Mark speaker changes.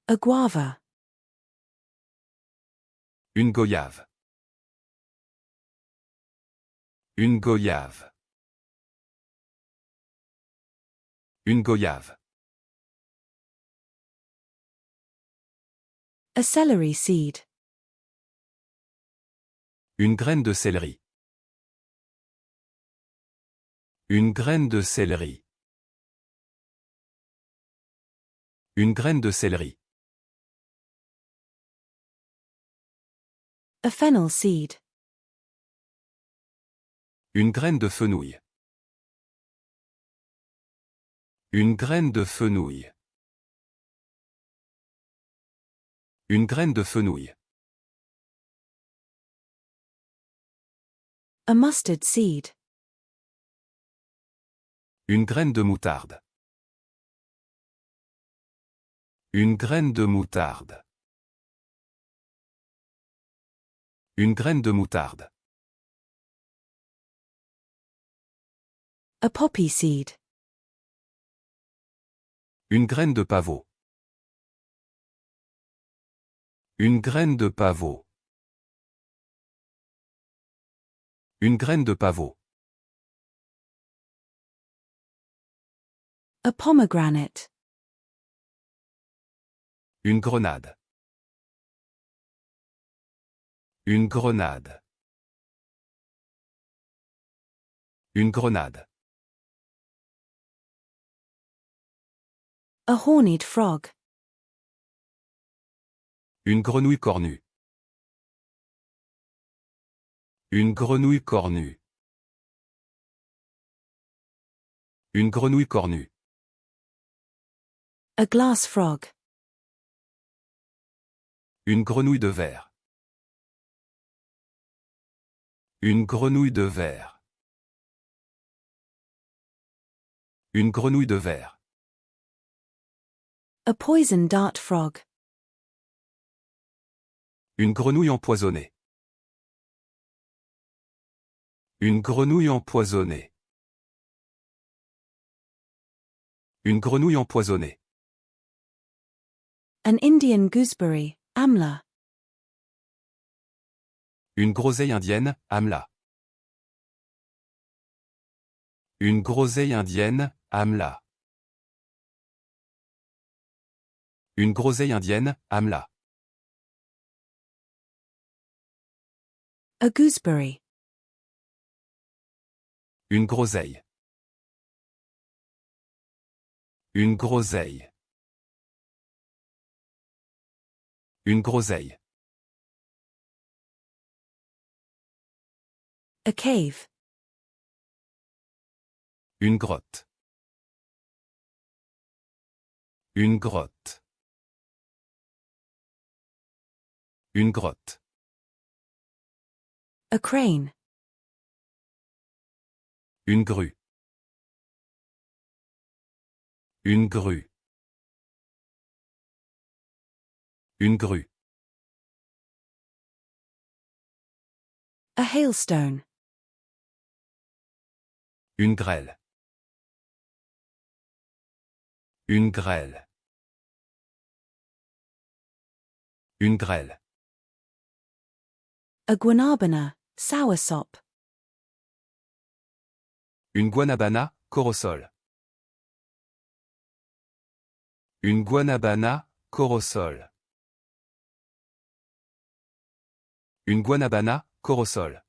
Speaker 1: A guava.
Speaker 2: Une goyave. Une goyave. Une goyave.
Speaker 1: A celery seed.
Speaker 2: Une graine de céleri. Une graine de céleri. Une graine de céleri.
Speaker 1: A fennel seed.
Speaker 2: Une graine de fenouil. Une graine de fenouil. Une graine de fenouil.
Speaker 1: A mustard seed.
Speaker 2: Une graine de moutarde. Une graine de moutarde. Une graine de moutarde.
Speaker 1: A poppy seed.
Speaker 2: Une graine de pavot. Une graine de pavot. Une graine de pavot.
Speaker 1: A pomegranate.
Speaker 2: Une grenade. Une grenade. Une grenade.
Speaker 1: A horned frog.
Speaker 2: Une grenouille cornue. Une grenouille cornue. Une grenouille cornue.
Speaker 1: A glass frog.
Speaker 2: Une grenouille de verre. Une grenouille de verre. Une grenouille de verre.
Speaker 1: A poison dart frog.
Speaker 2: Une grenouille empoisonnée. Une grenouille empoisonnée. Une grenouille empoisonnée.
Speaker 1: An Indian gooseberry, amla.
Speaker 2: Une groseille indienne, amla. Une groseille indienne, amla. Une groseille indienne, amla.
Speaker 1: A gooseberry.
Speaker 2: Une groseille. Une groseille. Une groseille.
Speaker 1: A cave.
Speaker 2: Une grotte. Une grotte. Une grotte.
Speaker 1: A crane.
Speaker 2: Une grue. Une grue. Une grue.
Speaker 1: A hailstone.
Speaker 2: Une grêle. Une grêle. Une grêle.
Speaker 1: A guanabana, soursop.
Speaker 2: Une guanabana, corosol. Une guanabana, corosol. Une guanabana, corosol.